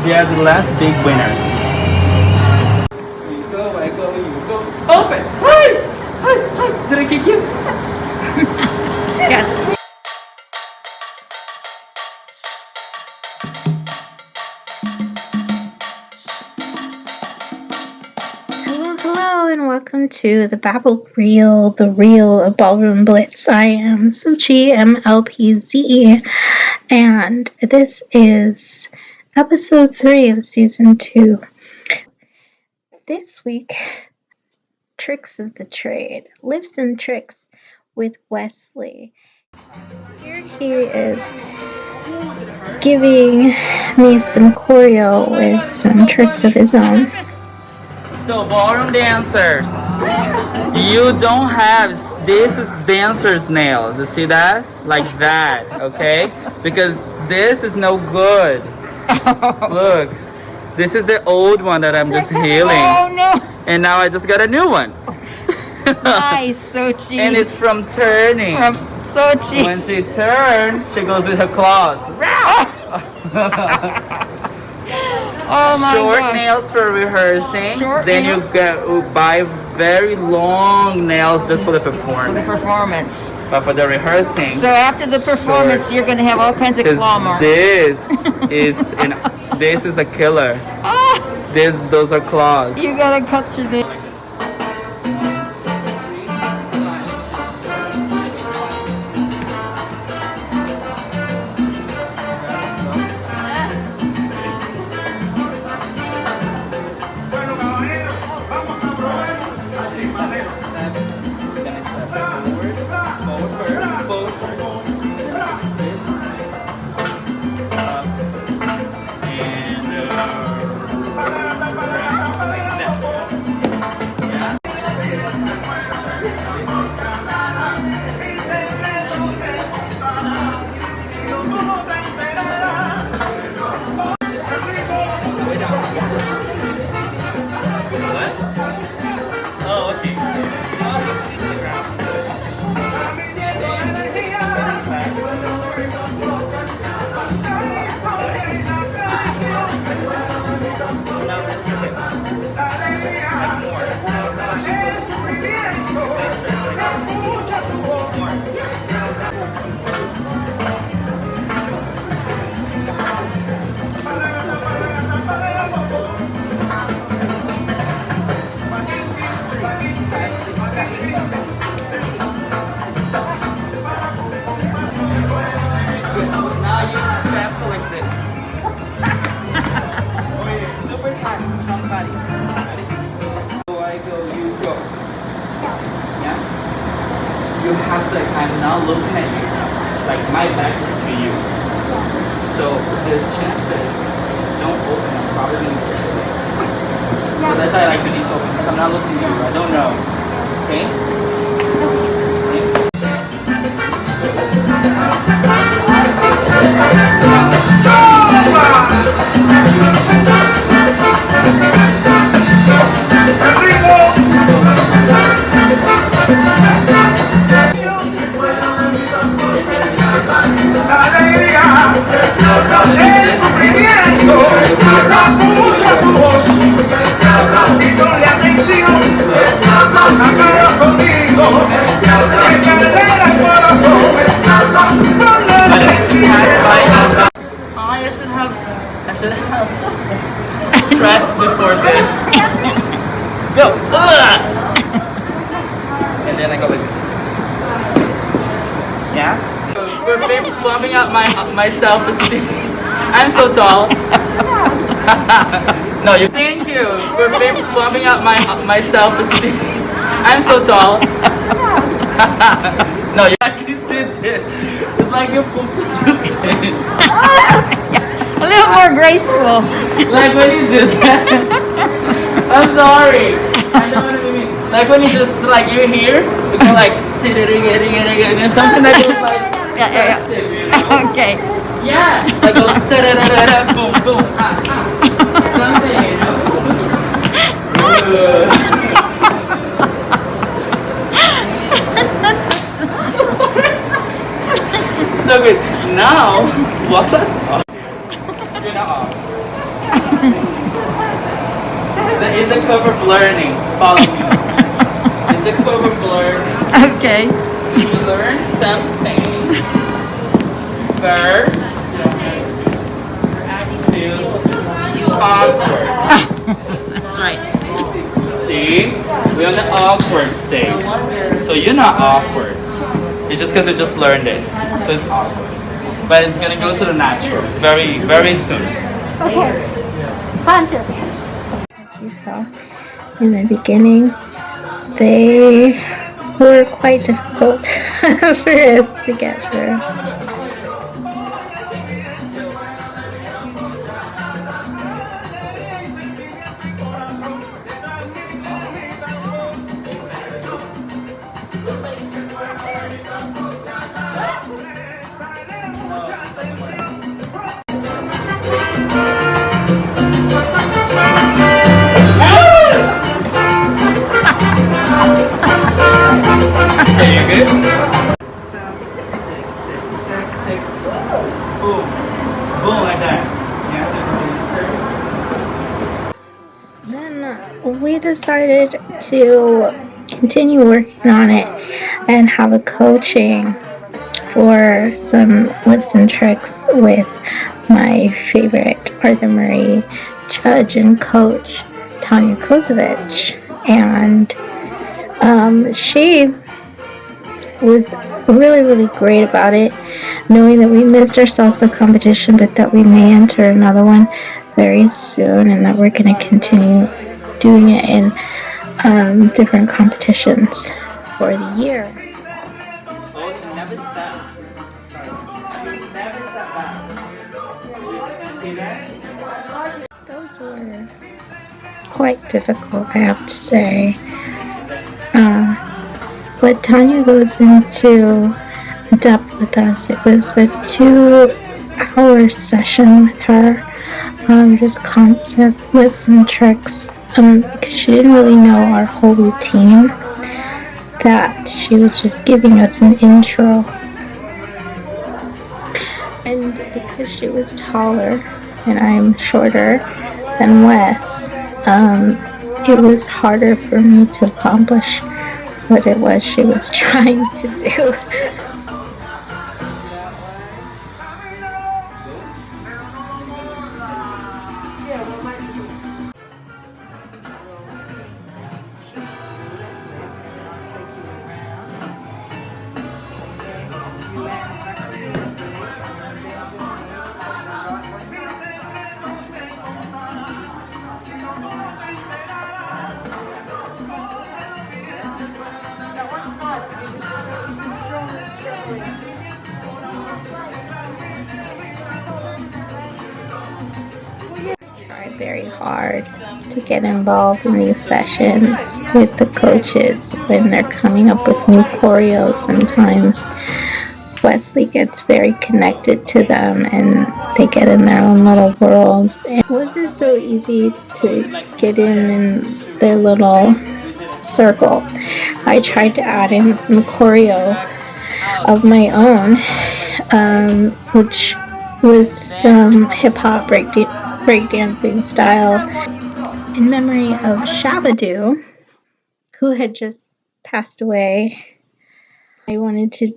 They are the last big winners. You go, I go, you go. Open! Hi! Hi! Hi! Did I kick you? Yes. Hello, and welcome to the Ba.Bl Reel, the Reel of Ballroom Blitz. I am Xochitl, MLPZ, and this is episode 3 of season 2. This week, Tricks of the Trade, Lifts and Tricks with Wesley. Here he is giving me some choreo with some tricks of his own. So ballroom dancers, you don't have, this is dancer's nails, you see that? Like that, okay? Because this is no good. Look, this is the old one that I'm just healing. Oh no! And now I just got a new one. Nice, Xochitl. And it's from turning. From Xochitl. When she turns, she goes with her claws. Oh my Short God. nails for rehearsing. Short then nails? you buy very long nails just for the For performance. the performance. But for the rehearsing, So after the performance, short. you're going to have all kinds of claw marks. This is a killer. Ah, Those are claws. you got to cut your nails. You have to, I'm not looking at you. Like my back is to you. So the chances don't open are probably so that's why I like to need to open because I'm not looking at you. I don't know. Okay? I should have stressed before this. Go! And then I go like this. Yeah? For bumping up my self-esteem. I'm so tall. No, you. Thank you for bumping up my self-esteem. I'm so tall. No, you actually sit there. It's like you're pumped to A little more graceful. Like when you do that. I'm sorry. I know what you mean. Like when you just like you hear, you go like and something that goes like Yeah. Okay. yeah. Like go boom boom something, you know. So good. Now what was you're not off. It's the curve of learning. Follow me. It's the curve of learning. Okay. You learn something first. Feels awkward. Right. See? We're on the awkward stage. So you're not awkward. It's just because you just learned it. So it's awkward. But it's gonna go to the natural very, very soon. Okay. Conscious. As you saw in the beginning, they were quite difficult for us to get through. Okay, you good? Tick. Boom. Boom like that. Then we decided to continue working on it and have a coaching for some lips and tricks with my favorite Arthur Murray judge and coach, Tonya Kosovich. And she was really, really great about it, knowing that we missed our salsa competition, but that we may enter another one very soon, and that we're going to continue doing it in different competitions for the year. Oh, so never stop. Never stop back. See that? Those were quite difficult, I have to say. But Tonya goes into depth with us. It was a 2-hour session with her, just constant lips and tricks, because she didn't really know our whole routine, that she was just giving us an intro. And because she was taller and I'm shorter than Wes, it was harder for me to accomplish what it was she was trying to do. Try very hard to get involved in these sessions with the coaches when they're coming up with new choreos. Sometimes Wesley gets very connected to them and they get in their own little worlds. It wasn't so easy to get in their little circle. I tried to add in some choreo of my own, which was some hip-hop breakdancing style in memory of Shabba Doo, who had just passed away. I wanted to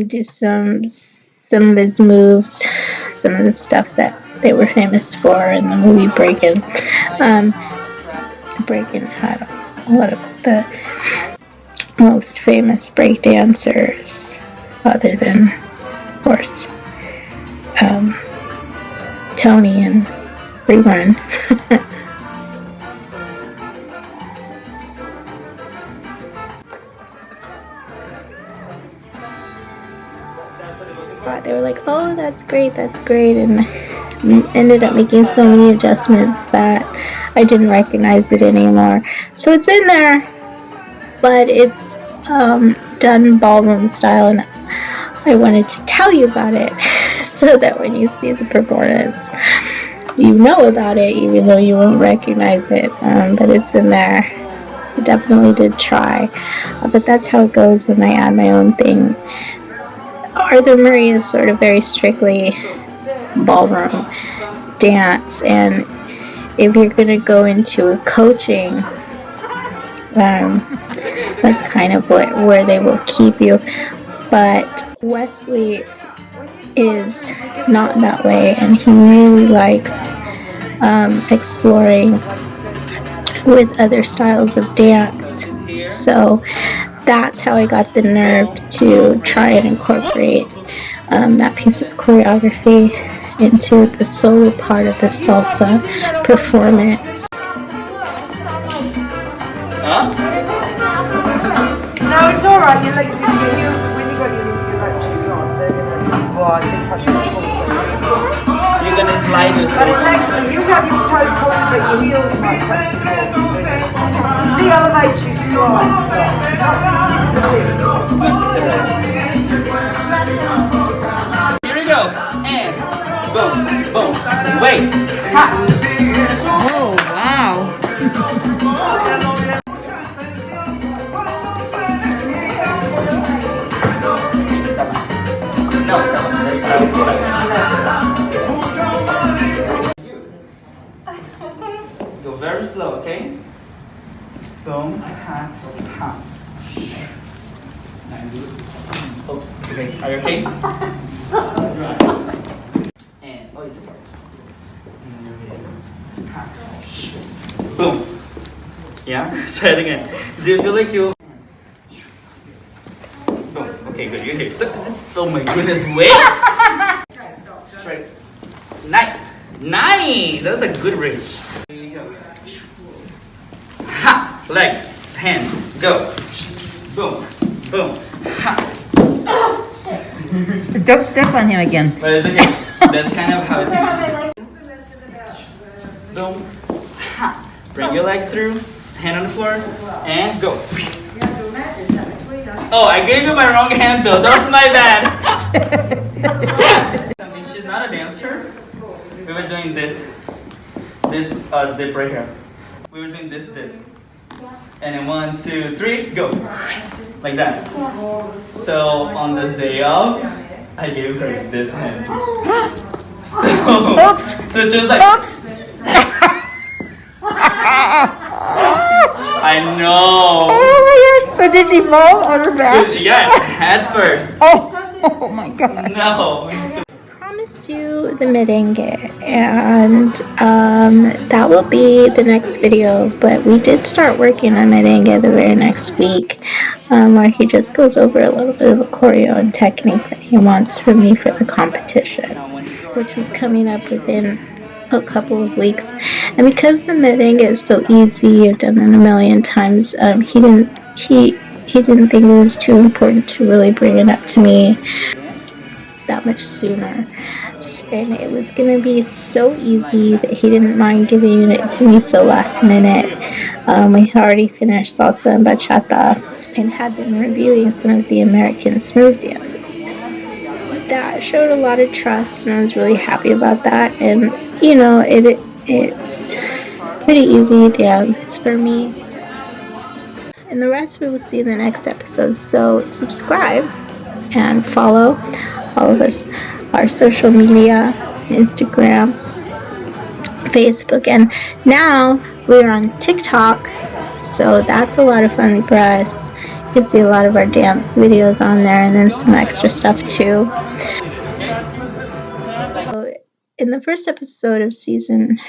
do some of his moves, some of the stuff that they were famous for in the movie Breakin. Breakin had a lot of the most famous breakdancers, other than, of course, Toni and ReRun. They were like, oh, that's great, and ended up making so many adjustments that I didn't recognize it anymore. So it's in there, but it's done ballroom style, and I wanted to tell you about it so that when you see the performance, you know about it, even though you won't recognize it. But it's in there. I definitely did try, but that's how it goes when I add my own thing. Arthur Murray is sort of very strictly ballroom dance, and if you're gonna go into a coaching, that's kind of where they will keep you. But Wesley is not that way, and he really likes exploring with other styles of dance. So that's how I got the nerve to try and incorporate that piece of choreography into the solo part of the salsa performance. No, it's alright, your legs, your heels, when you got your leg shoes on, they're gonna, well, you can touch your toes. You're gonna slide your But it's actually, you have your toes pointed, but your heels might touch the floor. See, elevate you slide, so it's not considered a lift. Here we go. And boom, boom. Wait. Ha. Oh, wow. No, go very slow, okay? Boom, ha, ha. Oops, it's okay. Are you okay? And oh, it's apart. Boom. Yeah, let's try it again. Do you feel like you? Boom. Okay, good. You're here. So, oh my goodness, wait. Straight. Nice. Nice. That was a good reach. Here you go. Ha. Legs. Hand. Go. Boom. Boom. Ha. Don't step on him again. But it's okay. That's kind of how it is. Boom. Ha. Bring your legs through. Hand on the floor. And go. Oh, I gave you my wrong hand though. That's my bad. She's not a dancer. We were doing this dip right here. We were doing this dip. And then 1, 2, 3, go. Like that. So on the day of, I gave her this hand. So she was like, oops. I know. Oh my gosh. So did she fall on her back? Yeah, head first. Oh my god. No. Promised you the merengue, and that will be the next video, but we did start working on merengue the very next week, where he just goes over a little bit of a choreo and technique that he wants from me for the competition, which was coming up within a couple of weeks. And because the merengue is so easy, I've done it a million times, he didn't think it was too important to really bring it up to me that much sooner. And it was going to be so easy that he didn't mind giving it to me so last minute. We had already finished salsa and bachata and had been reviewing some of the American smooth dances. That showed a lot of trust, and I was really happy about that. And you know, it's pretty easy dance for me. And the rest we will see in the next episode. So subscribe and follow all of us, our social media, Instagram, Facebook, and now we're on TikTok, so that's a lot of fun for us. You can see a lot of our dance videos on there, and then some extra stuff too. So in the first episode of season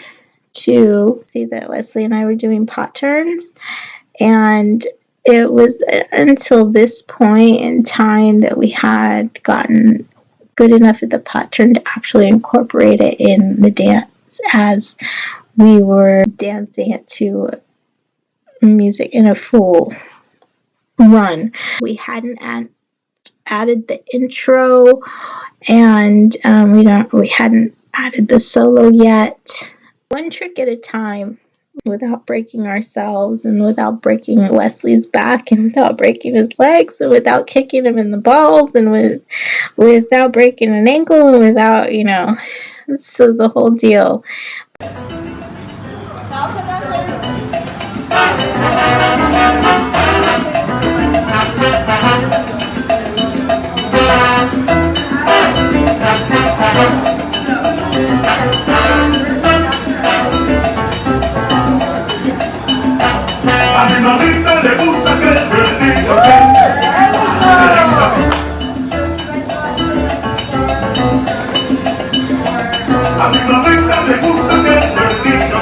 2, see that Wesley and I were doing pot turns, and it was until this point in time that we had gotten good enough at the pot turn to actually incorporate it in the dance as we were dancing it to music in a full run. We hadn't added the intro, and we hadn't added the solo yet. One trick at a time, without breaking ourselves, and without breaking Wesley's back, and without breaking his legs, and without kicking him in the balls, and without breaking an ankle, and without, so the whole deal. A mi mamita le gusta que el niño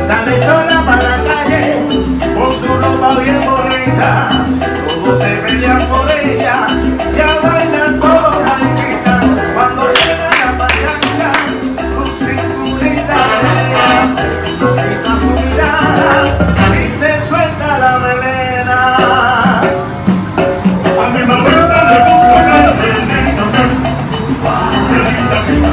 sale sola para la calle con su ropa bien bonita, todos se pelean por ella, ya bailan todos la invita, cuando suena la pachanga, su cinturita pelea, pisa su mirada y se suelta la melena. A mi mamita le gusta que el niño que linda vida.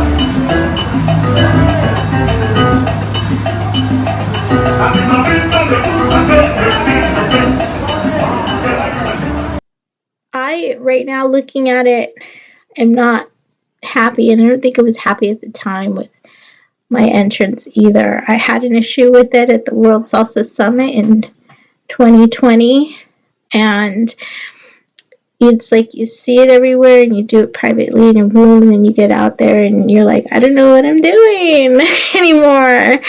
A mi mamita le gusta que el niño que Right now, looking at it, am not happy, and I don't think I was happy at the time with my entrance either. I had an issue with it at the World Salsa Summit in 2020, and it's like you see it everywhere and you do it privately in a room, and then you get out there and you're like, I don't know what I'm doing anymore.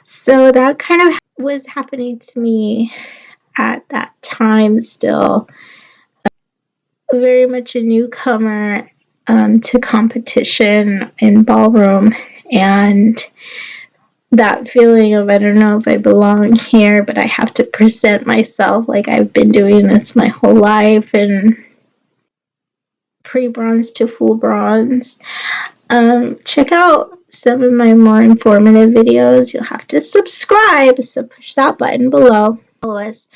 So that kind of was happening to me at that time still. Very much a newcomer to competition in ballroom, and that feeling of I don't know if I belong here, but I have to present myself like I've been doing this my whole life, and pre-bronze to full bronze. Check out some of my more informative videos. You'll have to subscribe, so push that button below. Follow us,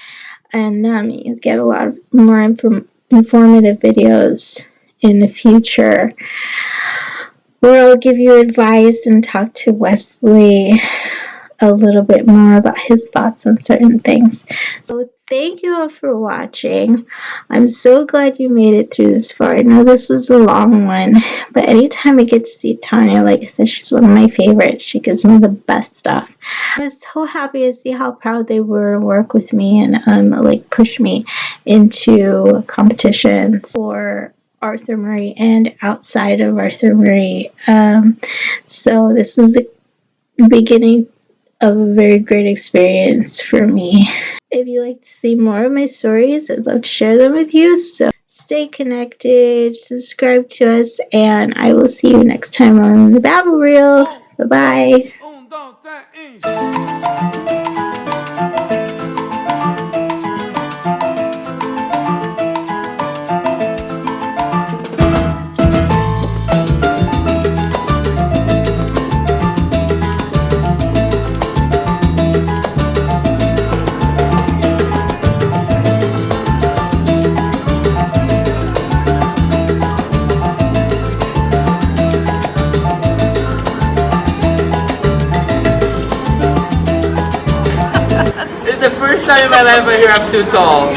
and you'll get a lot more informative videos in the future where I'll give you advice and talk to Wesley a little bit more about his thoughts on certain things. So thank you all for watching. I'm so glad you made it through this far. I know this was a long one, but anytime I get to see Tonya, like I said, she's one of my favorites. She gives me the best stuff. I was so happy to see how proud they were to work with me and like push me into competitions for Arthur Murray and outside of Arthur Murray. So this was the beginning of a very great experience for me. If you like to see more of my stories, I'd love to share them with you. So stay connected, subscribe to us, and I will see you next time on the Ba.Bl Reel. Bye-bye. It's the first time in my life I hear I'm too tall.